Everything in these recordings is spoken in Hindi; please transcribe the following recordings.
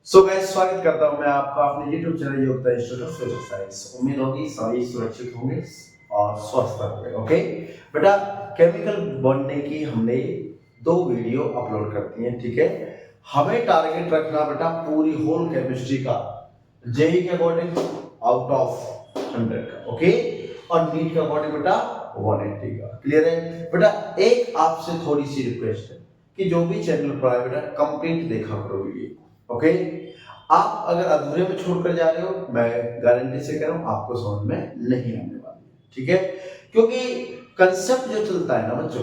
सो गाइस, स्वागत करता हूं मैं आपका अपने YouTube चैनल योगता इंस्टीट्यूट ऑफ सोशल साइंस। उम्मीद होगी सभी सुरक्षित होंगे और स्वस्थ होंगे। ओके बेटा, केमिकल बॉन्डिंग की हमने 2 वीडियो अपलोड कर दी हैं। ठीक है, हमें टारगेट रखना बेटा पूरी होल केमिस्ट्री का जेई के अकॉर्डिंग आउट ऑफ 100 का। ओके, और नीट के अकॉर्डिंग बेटा 180 का। क्लियर है बेटा? एक आपसे थोड़ी सी रिक्वेस्ट है कि जो भी चैनल पर आए बेटा कंप्लीट देखा करो वीडियो। ओके, आप अगर अधूरे में छोड़कर जा रहे हो, मैं गारंटी से कह रहा हूं आपको समझ में नहीं आने वाली है। ठीक है, क्योंकि कंसेप्ट जो चलता है ना बच्चों,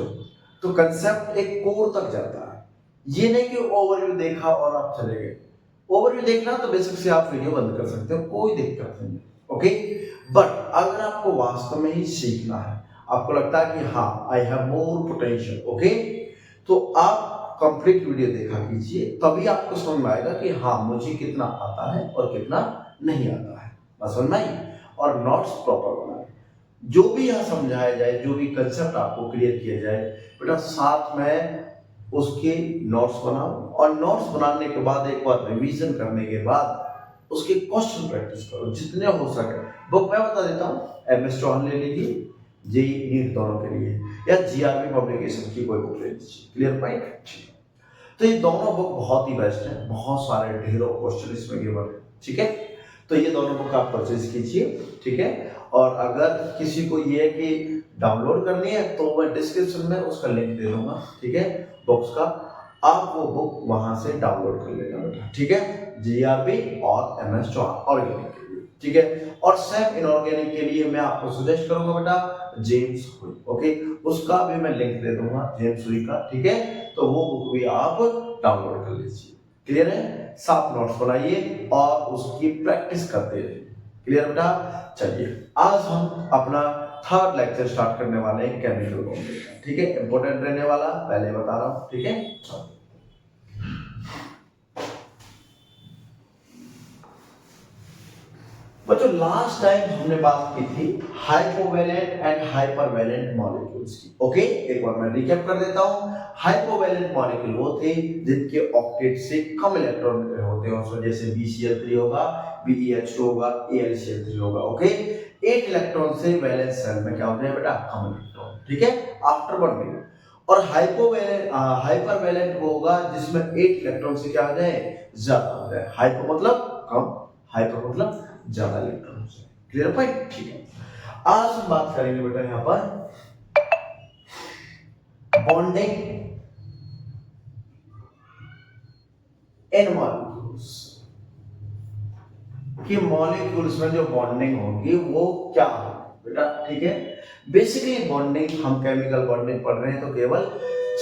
तो कंसेप्ट एक कोर तक जाता है। ये नहीं कि ओवरव्यू देखा और आप चले गए। ओवरव्यू देखना तो बेसिक से आप वीडियो बंद कर सकते हो, कोई दिक्कत नहीं। ओके, बट अगर आपको वास्तव में ही सीखना है, आपको लगता है कि हाँ I have more potential, okay, तो आप कंप्लीट वीडियो देखा कीजिए, तभी आपको समझ में आएगा कि हाँ मुझे कितना आता है और कितना नहीं आता है। बस समझ में आई? और नोट्स प्रॉपर बनाए, जो भी यहाँ समझाया जाए, जो भी कंसेप्ट आपको क्लियर किया जाए बेटा, साथ में उसके नोट्स बनाओ। और नोट्स बनाने के बाद एक बार रिवीजन करने के बाद उसके क्वेश्चन प्रैक्टिस करो जितने हो सके। बुक मैं बता देता हूँ, MS चौहान ले लीजिए, जेई नीट दोनों के लिए, या GRB पब्लिकेशन की कोई बुक ले लीजिए। Clear point? तो ये दोनों बुक बहुत ही बेस्ट है, बहुत सारे ढेरों क्वेश्चन इसमें गिवन है। ठीक है, तो ये दोनों बुक आप परचेज कीजिए। ठीक है, और अगर किसी को ये है कि डाउनलोड करनी है तो मैं डिस्क्रिप्शन में उसका लिंक दे दूंगा। ठीक है, बुक्स का, आप वो बुक वहां से डाउनलोड कर लेना बेटा। ठीक है, GRB और MS चौहान ऑर्गेनिक के लिए। ठीक है, और सेम इनऑर्गेनिक के लिए मैं आपको सजेस्ट करूंगा बेटा जेम्स हुई। ओके, उसका भी मैं लिंक दे दूंगा, जेम्स हुई का। ठीक है, तो वो बुक भी आप डाउनलोड कर लीजिए। क्लियर है? साफ नोट्स बनाइए और उसकी प्रैक्टिस करते रहिए। क्लियर बेटा? चलिए, आज हम अपना थर्ड लेक्चर स्टार्ट करने वाले हैं केमिकल बॉन्डिंग का। ठीक है, इंपॉर्टेंट रहने वाला, पहले बता रहा हूं। ठीक है, चलो बच्चों, लास्ट टाइम हमने बात की थी हाइपोवैलेंट एंड हाइपरवैलेंट मॉलिक्यूल्स की। ओके, एक बार मैं रिकैप कर देता हूं। हाइपोवैलेंट मॉलिक्यूल वो थे जिनके ऑक्टेट से कम इलेक्ट्रॉन होते हैं, उसमें जैसे BCl3 होगा, BeH2 होगा, AlCl3 होगा। ओके, 8 इलेक्ट्रॉन से वैलेंस सेल में क्या होते हैं बेटा? कम इलेक्ट्रॉन। ठीक है, आफ्टर बॉन्डिंग। और हाइपोवैलेंट हाइपरवैलेंट वो होगा जिसमें 8 इलेक्ट्रॉन से क्या हो जाए? ज्यादा हो जाए। हाइपो मतलब कम, हाइपर मतलब ज्यादा इलेक्ट्रॉन से। Clear point? ठीक है, आज हम बात करेंगे बेटा यहां पर बॉन्डिंग इन मॉलिक्यूल्स, कि मॉलिक्यूल्स में जो बॉन्डिंग होगी वो क्या होगी बेटा। ठीक है, बेसिकली बॉन्डिंग, हम केमिकल बॉन्डिंग पढ़ रहे हैं तो केवल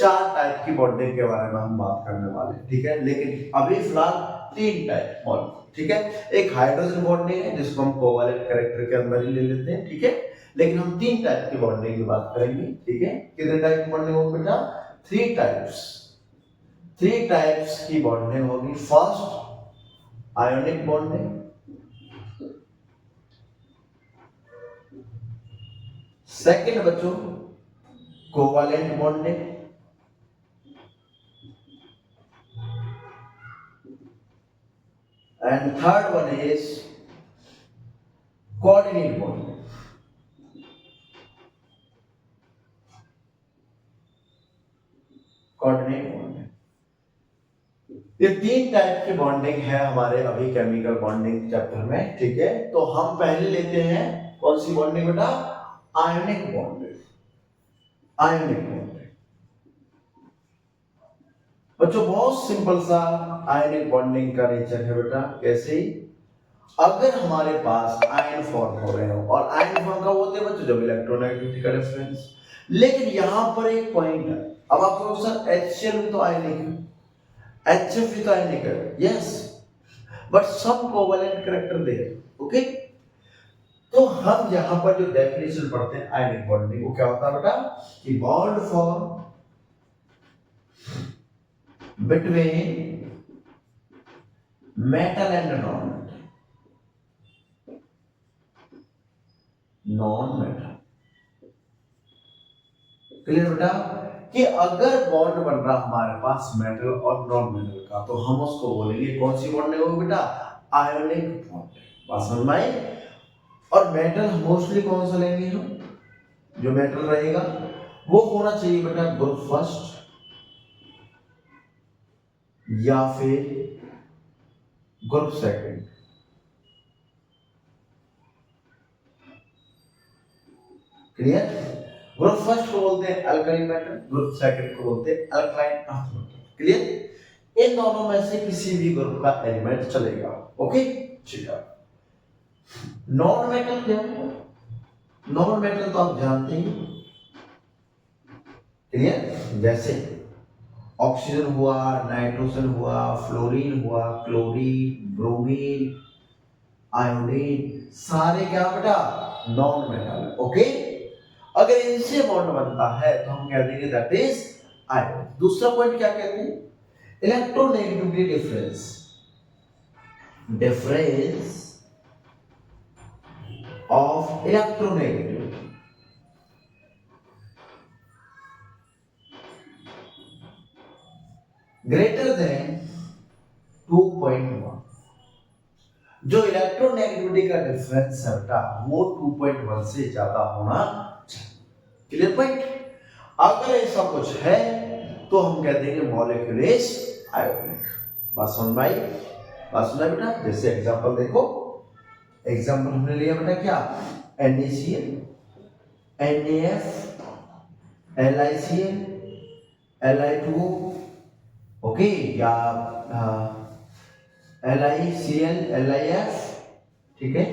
4 टाइप की बॉन्डिंग के बारे में हम बात करने वाले हैं। ठीक है, लेकिन अभी फिलहाल 3 टाइप बॉन्डिंग। ठीक है, एक हाइड्रोजन बॉन्डिंग है जिसको हम कोवैलेंट कैरेक्टर के अंदर ही ले लेते हैं। ठीक है, लेकिन हम 3 टाइप की बॉन्डिंग की बात करेंगे। ठीक है, कितने टाइप की बॉन्डिंग होगी बेटा? 3 टाइप्स। 3 टाइप्स की बॉन्डिंग होगी। फर्स्ट आयोनिक बॉन्डिंग, सेकंड बच्चों covalent bonding, and third one is coordinate bonding. Coordinate bonding, ये 3 टाइप की बॉन्डिंग है हमारे अभी केमिकल बॉन्डिंग चैप्टर में। ठीक है, तो हम पहले लेते हैं कौन सी बॉन्डिंग बेटा? Ionic bonding. आयोनिक बॉन्डिंग बच्चों बहुत सिंपल सा आयोनिक बॉन्डिंग का नेचर है बेटा। कैसे? अगर हमारे पास आयन फॉर्म हो रहे हो, और आयन फॉर्म का होते हैं बच्चों जब इलेक्ट्रोनेगेटिविटी का डिफरेंस। लेकिन यहां पर एक पॉइंट है, अब आप कहोगे सर HCl भी तो आयनिक है, HF भी तो आयनिक है। Yes, but some covalent character there. Okay, तो हम यहां पर जो डेफिनेशन पढ़ते हैं आयनिक बॉन्डिंग, वो क्या होता है बेटा? कि bond form between metal and non metal, non metal. Clear बेटा? कि अगर बॉन्ड बन रहा हमारे पास मेटल और नॉन मेटल का, तो हम उसको बोलेंगे कौन सी बॉन्ड है वो बेटा, आयोनिक बॉन्ड। बात समझ में आई। और मेटल मोस्टली कौन सा लेंगे हम, जो मेटल रहेगा वो होना चाहिए बेटा ग्रुप फर्स्ट या फिर group second. Clear. Group first को बोलते हैं अल्काइल मेटल, ग्रुप सेकंड को बोलते हैं अल्काइल अर्थ मेटल। क्लियर। इन दोनों में से किसी भी ग्रुप का एलिमेंट चलेगा। ओके ठीक है। नॉन मेटल क्या है, नॉन मेटल तो आप जानते ही। क्लियर। जैसे ऑक्सीजन हुआ, नाइट्रोजन हुआ, फ्लोरीन हुआ, क्लोरीन, ब्रोमीन, आयोडीन, सारे क्या बेटा नॉन मेटल। ओके। अगर इनसे बॉन्ड बनता है तो हम कह देंगे दैट इज आयन। दूसरा पॉइंट क्या कहते हैं, electronegativity difference. Difference of electronegativity greater than 2.1। जो इलेक्ट्रोनेगेटिविटी का डिफरेंस है बेटा वो 2.1 से ज्यादा होना चाहिए। Clear point. अगर ऐसा कुछ है तो हम कह देंगे मॉलिक्यूल इज आयोनिक। बात समझ में आई। बात सुना बेटा। जैसे एग्जांपल देखो, एग्जांपल हमने लिया बेटा क्या, NaCl, NaF, LiCl, Li2O, okay, या LiCl, LiF, ठीक है,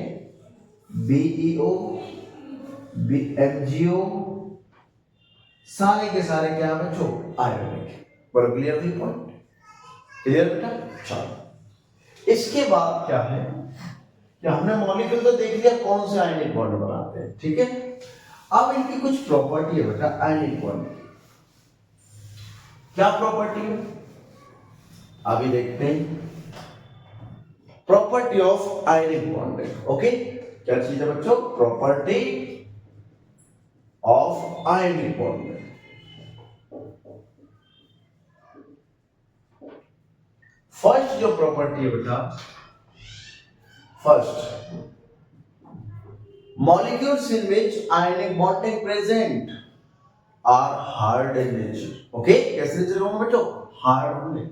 BeO, MgO, सारे के सारे क्या है बच्चों आयोनिक। बोलो क्लियर थी पॉइंट। क्लियर बेटा। चलो इसके बाद क्या है कि हमने मॉलिक्यूल तो देख लिया कौन से आयनिक बॉन्ड बनाते हैं, ठीक है। अब इनकी कुछ प्रॉपर्टी है बेटा आयनिक बॉन्ड। क्या प्रॉपर्टी है अभी देखते हैं। Property of ionic bond. Okay क्या चीज है बच्चों, property of ionic bond. First जो प्रॉपर्टी है बेटा, first molecules in which ionic bonding present are hard in nature. Okay कैसे नेचर होंगे बच्चों, हार्ड होंगे।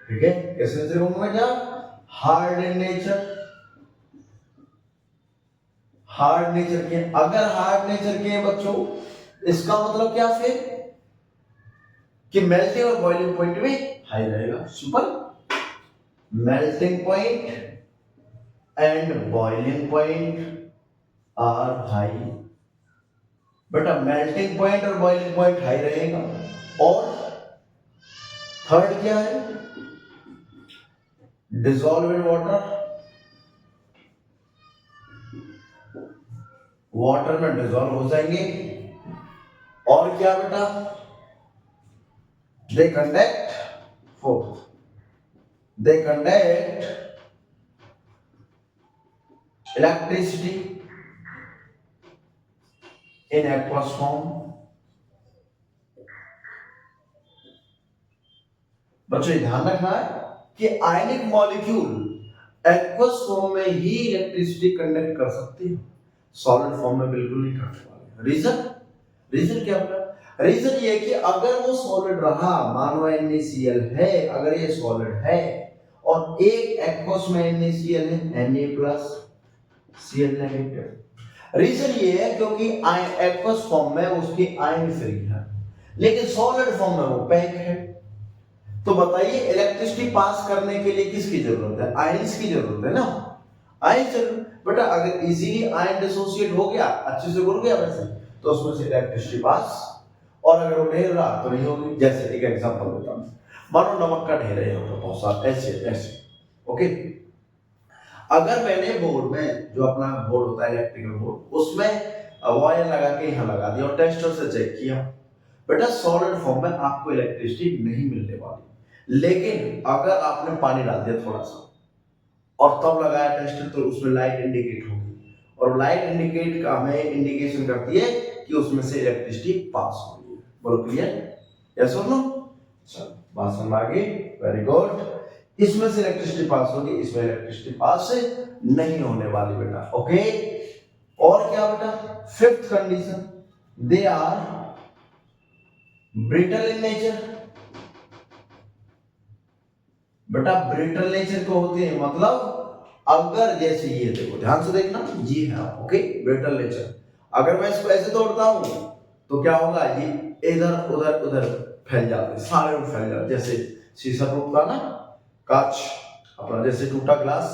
ठीक है कैसे नेचर होंगे बेटा, hard in nature. Hard nature के, अगर हार्ड नेचर के बच्चों इसका मतलब क्या फिर कि मेल्टिंग और बॉइलिंग पॉइंट भी हाई रहेगा। Simple, melting point and boiling point are high. बेटा मेल्टिंग पॉइंट और बॉइलिंग पॉइंट हाई रहेगा। और थर्ड क्या है, डिसॉल्व इन वाटर, वाटर में डिसॉल्व हो जाएंगे। और क्या बेटा, they conduct, fourth they conduct electricity in aqueous form। बच्चों ध्यान रखना है कि आयनिक मॉलिक्यूल एक्वस फॉर्म में ही इलेक्ट्रिसिटी कंडक्ट कर सकते हैं, सॉलिड फॉर्म में बिल्कुल नहीं करने वाले। रीजन क्या होगा, रीजन ये है कि अगर वो सॉलिड रहा, मानो NaCl है, अगर ये सॉलिड है और एक एक्वस में NaCl है, Na+Cl नेगेटिव। रीजन ये है क्योंकि एक्वस फॉर्म में उसकी आयन फ्री है, लेकिन सॉलिड फॉर्म में वो पैक है। तो बताइए इलेक्ट्रिसिटी पास करने के लिए किसकी जरूरत है, आयंस की जरूरत है ना, आयन जरूरत। बेटा अगर इजीली आयन डिसोसिएट हो गया, अच्छे से घुल गया वैसे, तो उसमें से इलेक्ट्रिसिटी पास, और अगर वो ढेर रहा तो नहीं होगी। जैसे एक एग्जांपल देता हूं, मानो नमक का ढेर है बहुत सारा ऐसे, ओके। अगर मैंने बोर्ड में, जो अपना बोर्ड होता है इलेक्ट्रिकल बोर्ड, उसमें वायर लगा के यहाँ लगा दिया और टेस्टर से चेक किया, बेटा सॉलिड फॉर्म में आपको इलेक्ट्रिसिटी नहीं मिलने वाली। लेकिन अगर आपने पानी डाल दिया थोड़ा सा और तब लगाया टेस्टर, तो उसमें लाइट इंडिकेट होगी, और लाइट इंडिकेट का हमें इंडिकेशन करती है कि उसमें से इलेक्ट्रिसिटी पास हो रही है। बोलो क्लियर। यस और नो? चलो बात समझ आ गई, वेरी गुड। इसमें से इलेक्ट्रिसिटी पास होगी, इसमें इलेक्ट्रिसिटी पास नहीं होने वाली बेटा, ओके। और क्या बेटा, fifth condition, they are brittle in nature. बेटा ब्रिटल नेचर को होते हैं, मतलब अगर जैसे ये देखो ध्यान से देखना, ये है ओके ब्रिटल नेचर। अगर मैं इसको ऐसे तोड़ता हूं तो क्या होगा, ये इधर उधर उधर फैल जाते, सारे में फैल जाते। जैसे शीशा टूटता ना, कांच अपना जैसे टूटा ग्लास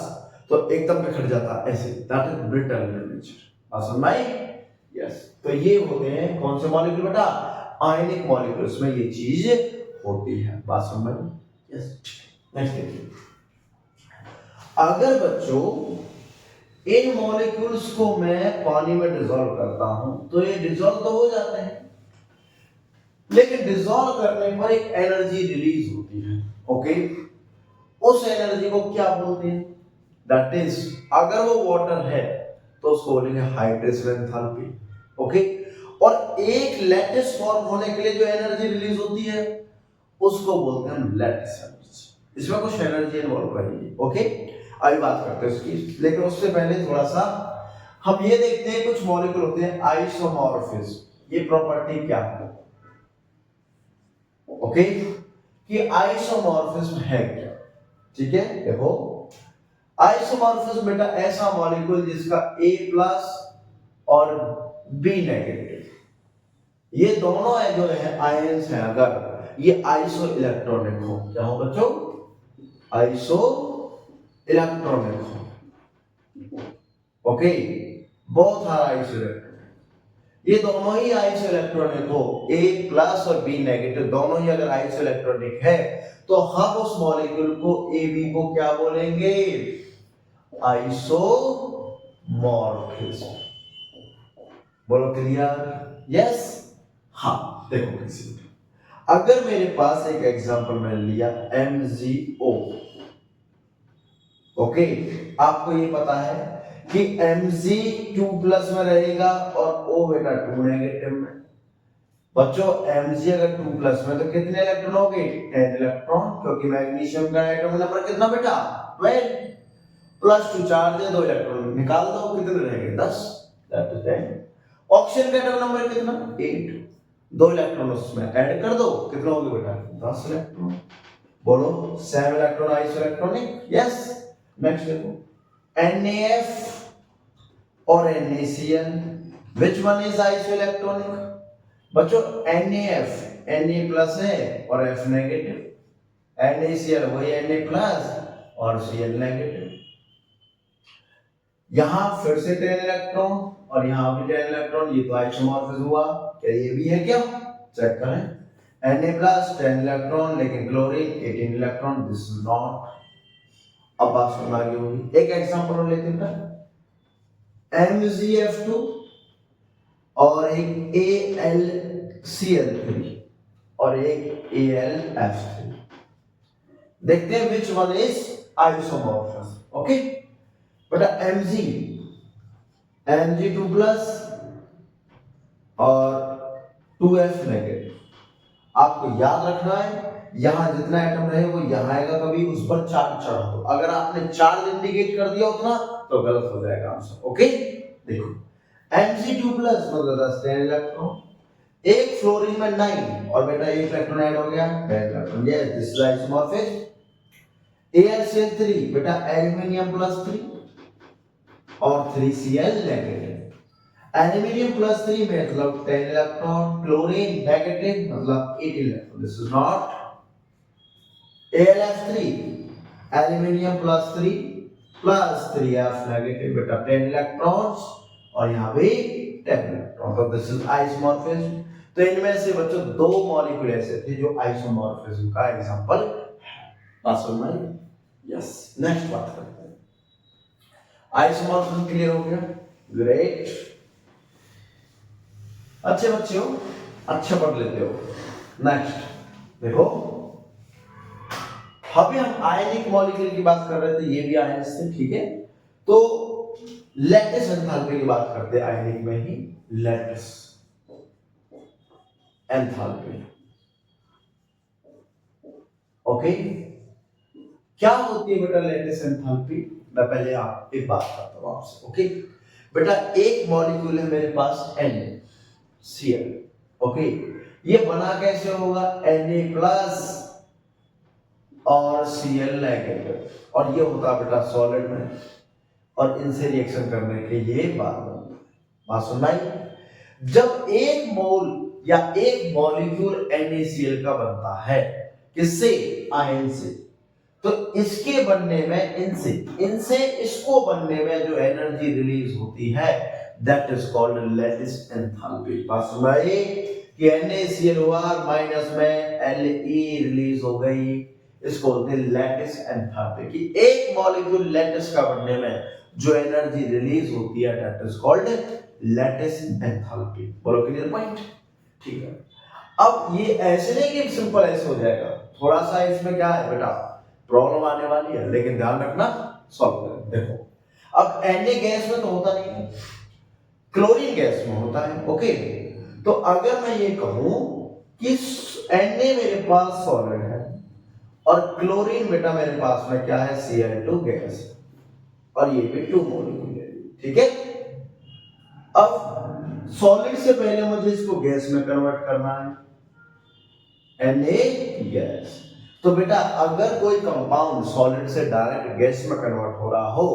तो एकदम बिखर जाता, ऐसे दैट इज ब्रिटल नेचर। समझ में आई? यस। तो ये होते हैं कौन से मॉलिक्यूल बेटा, आयनिक मॉलिक्यूल्स में ये चीज होती है। बात समझ में आई? यस। नेक्स्ट देखिए, अगर बच्चों इन मॉलिक्यूल्स को मैं पानी में डिसॉल्व करता हूं तो ये डिसॉल्व तो हो जाते हैं, लेकिन डिसॉल्व करने पर एक एनर्जी रिलीज होती है, ओके। उस एनर्जी को क्या बोलते हैं, दैट इज, अगर वो वाटर है तो उसको बोलेंगे हाइड्रेशन एंथैल्पी, ओके। और एक लैटिस फॉर्म होने के लिए जो एनर्जी रिलीज होती है उसको बोलते हैं लैटिस एनर्जी। इसमें कुछ एनर्जी इन्वॉल्व रहेगी, ओके। अभी बात करते हैं उसकी, लेकिन उससे पहले थोड़ा सा हम ये देखते हैं, कुछ मॉलिक्यूल होते हैं आइसोमॉर्फिज्म। ये प्रॉपर्टी क्या है, ओके, कि आइसोमॉर्फिज्म है क्या, ठीक है। देखो आइसोमॉर्फिज्म बेटा ऐसा मॉलिक्यूल जिसका A प्लस और B नेगेटिव, ये दोनों है जो है आयंस है, अगर ये आइसो इलेक्ट्रॉनिक हो, क्या हो बच्चों, आइसो इलेक्ट्रॉनिक हो, ओके। बहुत सारा आइसो इलेक्ट्रॉनिक, ये दोनों ही आइसो इलेक्ट्रॉनिक हो, A प्लस और B नेगेटिव दोनों ही अगर आइसो इलेक्ट्रॉनिक है तो हम उस मॉलिक्यूल को AB को क्या बोलेंगे, आइसोमॉर्फिज्म। बोलो क्लियर? यस। हाँ देखो किसी, अगर मेरे पास एक एग्जांपल मैंने लिया MgO, ओके। आपको ये पता है कि Mg 2 प्लस में रहेगा और O बेटा 2 नेगेटिव में। बच्चों Mg अगर 2 प्लस में तो कितने इलेक्ट्रॉन हो गए, 10 इलेक्ट्रॉन, क्योंकि मैग्नीशियम का एटॉमिक नंबर कितना बेटा, 12 प्लस 2 चार्ज है, 2 इलेक्ट्रॉन निकाल दो, कितने रहेंगे 10, दैट इज 10। ऑक्सीजन का एटॉमिक नंबर कितना, 8, 2 इलेक्ट्रॉन उसमें ऐड कर दो, कितना हो गया बेटा 10 इलेक्ट्रॉन। बोलो 7 electron iso electronic, yes. Next देखो NaF और NaCl, which one is isoelectronic? बच्चों NaF Na प्लस है और F नेगेटिव, NaCl वही Na प्लस और Cl नेगेटिव। यहां फिर से 10 इलेक्ट्रॉन और यहां भी 10 इलेक्ट्रॉन, ये तो आइसोमॉर्फिज्म हुआ, क्या ये भी है क्या, चेक करें। Na प्लस 10 इलेक्ट्रॉन, लेकिन chlorine 18 electron, this is not. अब बात समझ आ गई होगी। एक एग्जांपल और लेते हैं, MgF2 और एक AlCl3 और एक AlF3। देखते हैं which one is isomorphous, okay. बेटा Mg 2 प्लस और 2F नेगेटिव। आपको याद रखना है यहां जितना एटम रहे वो यहां आएगा, कभी उस पर चार्ज चढ़ा दो, अगर आपने चार्ज इंडिकेट कर दिया उतना तो गलत हो जाएगा आंसर, ओके। देखो Mg2 प्लस मतलब 10 इलेक्ट्रॉन, एक फ्लोरीन में 9 और बेटा एक इलेक्ट्रॉन ऐड हो गया 10 electron, yes this is isomorphism. AlCl3 बेटा एल्यूमिनियम प्लस 3 और 3Cl नेगेटिव। एल्यूमिनियम प्लस 3 में मतलब 10 इलेक्ट्रॉन, क्लोरीन नेगेटिव मतलब 8 electron, this is not. AlF3 aluminium plus 3 plus 3F negative, बेटा 10 इलेक्ट्रॉन्स और यहां भी 10 इलेक्ट्रॉन, तो दिस इज आइसोमॉर्फिज्म। तो इनमें से बच्चों दो मॉलिक्यूल ऐसे थे जो आइसोमॉर्फिज्म का एग्जांपल है। बात समझ में आई? यस। नेक्स्ट बात करते हैं, आइसोमॉर्फिज्म क्लियर हो गया, ग्रेट। अच्छे बच्चों अच्छा पढ़ लेते हो। नेक्स्ट देखो, अभी हम आयनिक मॉलिक्यूल की बात कर रहे थे, ये भी आयन से, ठीक है। तो लैटिस एंथैल्पी की बात करते हैं आयनिक में ही, लैटिस एंथैल्पी। ओके, क्या होती है बेटा लेटेस्ट एंथैल्पी? मैं पहले आप एक बात करता हूं आपसे। ओके बेटा, एक मॉलिक्यूल है मेरे पास NaCl। ओके, ये बना कैसे होगा? Na प्लस और Cl नेगेटिव, और ये होता बेटा सॉलिड में, और इनसे रिएक्शन करने के लिए बात सुनाई। जब एक मोल या एक मॉलिक्यूल NaCl का बनता है, किससे? आयन से, तो इसके बनने में इनसे इसको बनने में जो एनर्जी रिलीज होती है, that is called lattice enthalpy. बात सुनाई कि NaCl हुआ, माइनस में Le रिलीज हो गई, इसको बोलते हैं लैटिस एंथैल्पी। कि एक मॉलिक्यूल लैटिस का बनने में जो एनर्जी रिलीज होती है, that is called lattice enthalpy. बोलो क्लियर पॉइंट? ठीक है। अब ये ऐसे नहीं कि सिंपल ऐसे हो जाएगा, थोड़ा सा इसमें क्या है बेटा, प्रॉब्लम आने वाली है, लेकिन ध्यान रखना, सॉल्व करें। देखो, अब Na गैस में तो होता नहीं है, क्लोरीन गैस में होता है। ओके, तो अगर मैं ये कहूं कि Na मेरे पास सॉलिड है और क्लोरीन बेटा मेरे पास में क्या है? Cl2 गैस, और ये भी 2 मॉलिक्यूल है। ठीक है, अब सॉलिड से पहले मुझे इसको गैस में कन्वर्ट करना है, Na गैस। तो बेटा अगर कोई कंपाउंड सॉलिड से डायरेक्ट गैस में कन्वर्ट हो रहा हो,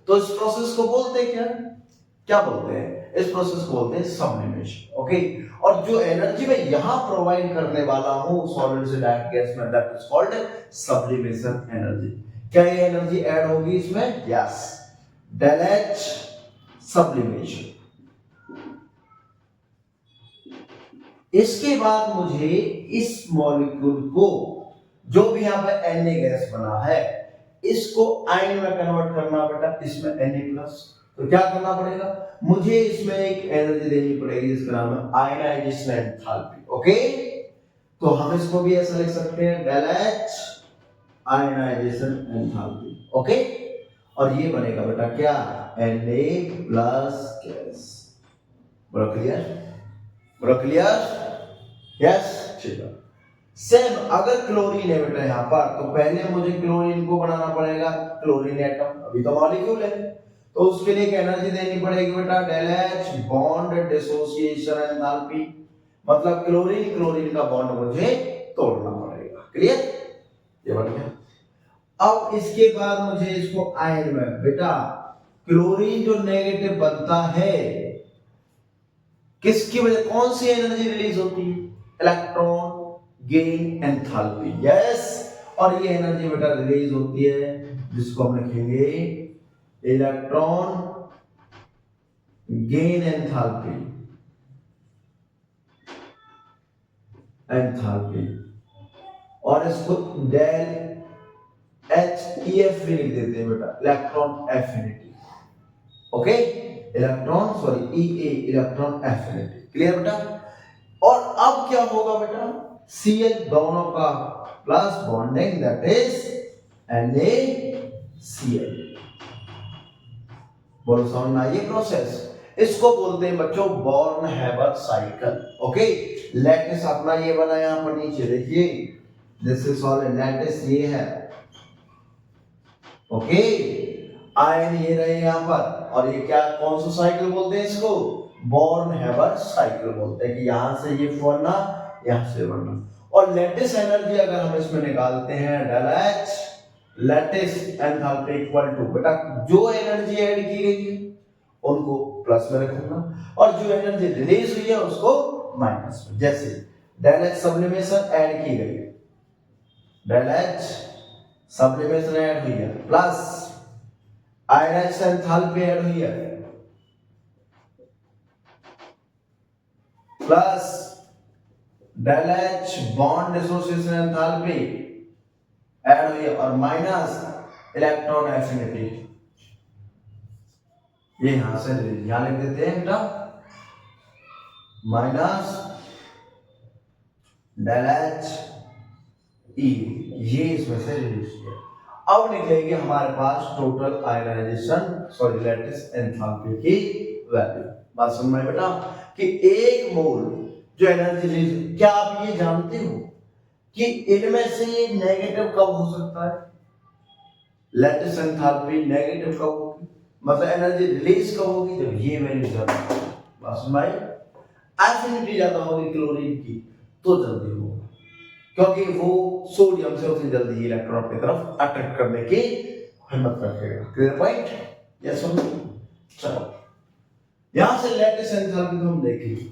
तो इस प्रोसेस को बोलते हैं क्या बोलते हैं? इस प्रोसेस को बोलते हैं सब्लिमेशन। ओके, और जो एनर्जी मैं यहां प्रोवाइड करने वाला हूं सॉलिड से डायरेक्ट गैस में, that is called sublimation energy. क्या ये एनर्जी ऐड होगी इसमें? Yes, del H sublimation. इसके बाद मुझे इस मॉलिक्यूल को, जो भी यहां पे Na गैस बना है, इसको आयन में कन्वर्ट करना बेटा, इसमें Na+। तो क्या करना पड़ेगा? मुझे इसमें एक एनर्जी देनी पड़ेगी जिसका नाम है आयनाइजेशन एंथैल्पी। ओके, तो हम इसको भी ऐसा लिख सकते हैं, del H ionization enthalpy. Okay, और ये बनेगा बेटा क्या? Na+ gas. बड़ा क्लियर? बड़ा क्लियर? यस, ठीक है। सेम अगर क्लोरीन है बेटा यहां पर, तो पहले मुझे क्लोरीन को बनाना पड़ेगा, क्लोरीन एटम, अभी तो मॉलिक्यूल है, तो उसके लिए एक एनर्जी देनी पड़ेगी बेटा, del H bond dissociation enthalpy. मतलब क्लोरीन क्लोरीन का बॉन्ड मुझे तोड़ना पड़ेगा। क्लियर? ये बन गया। अब इसके बाद मुझे इसको आयन में, बेटा क्लोरीन जो नेगेटिव बनता है, किसकी वजह, कौन सी एनर्जी रिलीज होती है? Electron gain enthalpy. यस, और ये एनर्जी बेटा रिलीज होती है जिसको हम लिखेंगे इलेक्ट्रॉन गेन एंथैल्पी। और इसको डेल HEF भी लिख देते हैं बेटा, electron affinity. Okay, electron affinity. Clear बेटा? और अब क्या होगा बेटा? Cl दोनों का plus bonding, that is NaCl। बोलो समझ में आई प्रोसेस? इसको बोलते हैं बच्चों born Haber cycle. Okay, lattice अपना ये बना यहां पर नीचे देखिए, दिस इज सॉलिड, लैटिस ये है। ओके, आयन ये रहे यहां पर, और ये क्या, कौन सा साइकिल बोलते हैं इसको? बॉर्न हैबर साइकिल बोलते हैं, कि यहां से ये बनना, यहां से बनना। और लैटिस एनर्जी अगर हम इसमें निकालते हैं, del H lattice enthalpy equal to, बेटा जो एनर्जी ऐड की गई है उनको प्लस में रखूंगा, और जो एनर्जी रिलीज हुई है उसको माइनस में। जैसे डेल एच सब्लिमेशन ऐड की गई है, डेल एच सब्लिमेशन ऐड हुई है, प्लस आयनाइजेशन एंथैल्पी ऐड हुई है, plus del H bond dissociation enthalpy add हुई है, और माइनस इलेक्ट्रॉन एफिनिटी। ये यहां से यहां लिख देते हैं बेटा, माइनस डेल एच ई, ये इसमें से रिलीज किया। अब निकलेगी हमारे पास टोटल आयनाइजेशन लैटिस एंथैल्पी की वैल्यू। बात समझ में बेटा, कि एक मोल जो एनर्जी रिलीज, क्या आप ये जानते हो कि इनमें से नेगेटिव कब हो सकता है, लैटिस एंथैल्पी नेगेटिव कब होगी, मतलब एनर्जी रिलीज कब होगी, जब ये वैल्यू ज्यादा होगी। बस भाई एफिनिटी ज्यादा होगी क्लोरीन की तो जल्दी होगा, क्योंकि वो सोडियम से उतनी जल्दी इलेक्ट्रॉन की तरफ अट्रैक्ट करने की हिम्मत रखेगा। Clear point? यस और नो? चलो यहां से लैटिस एंथैल्पी को हम देखेंगे।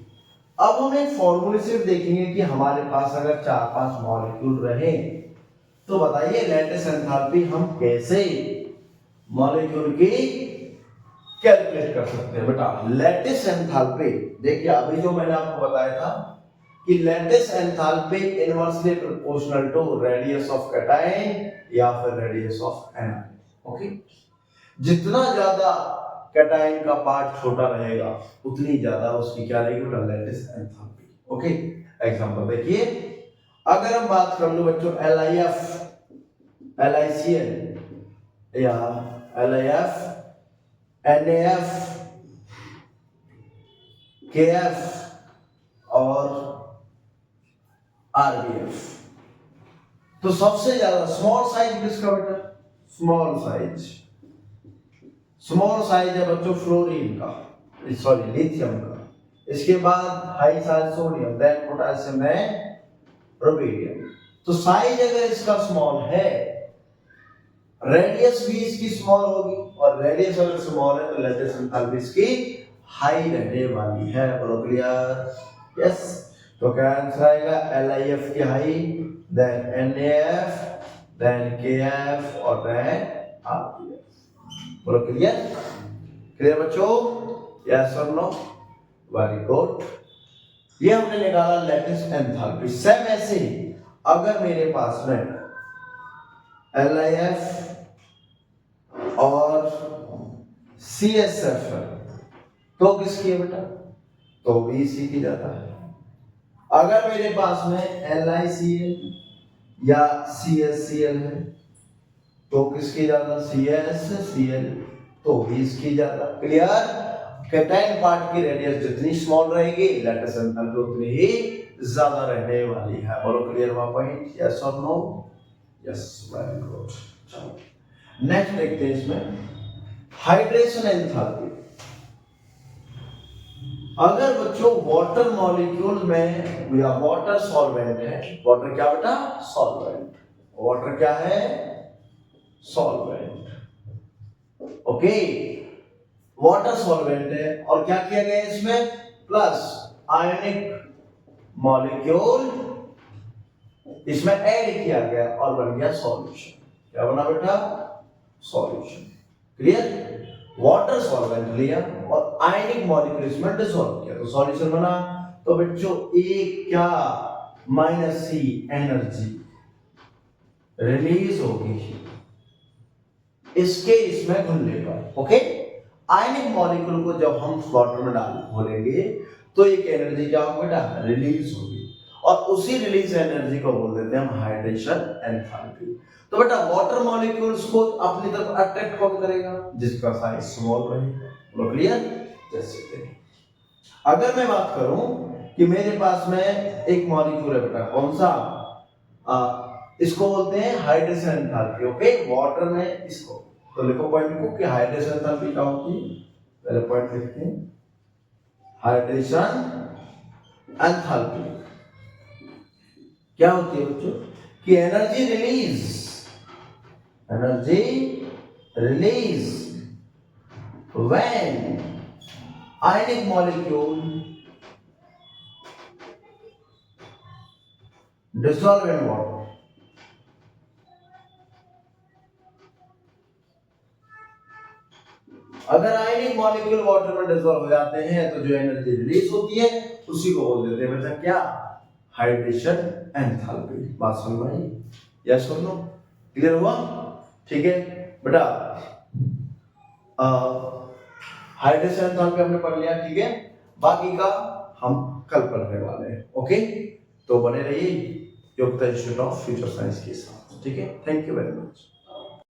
अब हम एक फॉर्मूले से देखेंगे कि हमारे पास अगर 4-5 मॉलिक्यूल रहे तो बताइए लैटिस एंथैल्पी हम कैसे मॉलिक्यूल की कैलकुलेट कर सकते हैं। बेटा लैटिस एंथैल्पी देखिए, अभी जो मैंने आपको बताया था कि lattice enthalpy inversely proportional to radius of cation या फिर रेडियस ऑफ एनायन। ओके, जितना ज्यादा कैटायन का पार्ट छोटा रहेगा उतनी ज्यादा उसकी क्या रहेगी, लैटिस एंथैल्पी। ओके, एग्जांपल देखिए, अगर हम बात कर लो बच्चों LiF, LiCl या LiF, NaF, KF और RBF, तो सबसे ज्यादा स्मॉल साइज किसका बेटा, स्मॉल साइज है बच्चों फ्लोरीन का, सॉरी लिथियम का। इसके बाद high size sodium, then potassium, then rubidium. तो साइज अगर इसका स्मॉल है, रेडियस भी इसकी स्मॉल होगी, और रेडियस अगर स्मॉल है तो लैटिस एंथैल्पी इसकी हाई रहने वाली है। बोलो क्लियर? यस। तो क्या आंसर आएगा, LiF की high, then NaF, then KF और देन RBF। बोलो क्लियर? क्लियर बच्चों? यस और नो? Very good. ये हमने निकाला लैटिस एंथैल्पी। सेम ऐसे ही अगर मेरे पास में LiF और CSF है तो किसकी है बेटा, तो भी इसी की जाता है। अगर मेरे पास में LiCl या CSCl है तो किसकी ज्यादा, CSCl, तो भी इसकी ज्यादा। क्लियर? कैटायन पार्ट की रेडियस जितनी स्मॉल रहेगी लैटिस एंथैल्पी उतनी ही ज्यादा रहने वाली है। बोलो क्लियर हुआ पॉइंट? यस और नो? Yes, very good. चलो नेक्स्ट देखते हैं इसमें हाइड्रेशन एंथैल्पी। अगर बच्चों वाटर मॉलिक्यूल में या वाटर सॉल्वेंट है, वाटर क्या बेटा, सॉल्वेंट, वाटर क्या है, सॉल्वेंट। ओके, वाटर सॉल्वेंट है और क्या किया गया इसमें, प्लस आयनिक मॉलिक्यूल इसमें ऐड किया गया और बन गया सॉल्यूशन। क्या बना बेटा, सॉल्यूशन। क्लियर? वाटर सॉल्वेंट लिया और आयनिक मॉलिक्यूल इसमें डिसॉल्व किया तो सॉल्यूशन बना। तो बच्चों एक क्या, -C एनर्जी रिलीज होगी इसके इसमें घुलने पर। ओके, आयनिक मॉलिक्यूल को जब हम वाटर में डाल घोलेंगे तो एक एनर्जी क्या होगी बेटा, रिलीज होगी, और उसी रिलीज एनर्जी को बोल देते हैं हम हाइड्रेशन एंथैल्पी। तो बेटा वाटर मॉलिक्यूल्स को अपनी तरफ अट्रैक्ट कौन करेगा, जिसका साइज स्मॉल रहेगा। बोलो क्लियर? जैसे अगर मैं बात करूं कि मेरे पास में एक मॉलिक्यूल है बेटा, कौन सा, इसको बोलते हैं हाइड्रेशन एंथैल्पी। ओके, वाटर में इसको, तो लिखो पॉइंट को कि हाइड्रेशन एंथैल्पी क्या होती है, पहले पॉइंट लिखते हैं, हाइड्रेशन एंथैल्पी क्या होती है बच्चों, कि energy release when ionic molecule dissolve in water. अगर आयनिक मॉलिक्यूल वाटर में डिसॉल्व हो जाते हैं तो जो एनर्जी रिलीज होती है उसी को बोल देते हैं बेटा क्या, हाइड्रेशन एंथैल्पी। बात समझ में आई? यस और नो? क्लियर हुआ? ठीक है बेटा, हाइड्रेशन एंथैल्पी हमने पढ़ लिया। ठीक है, बाकी का हम कल पढ़ने वाले हैं। ओके, तो बने रहिए योग्यता इंस्टीट्यूट ऑफ फ्यूचर साइंस के साथ। ठीक है, थैंक यू वेरी मच।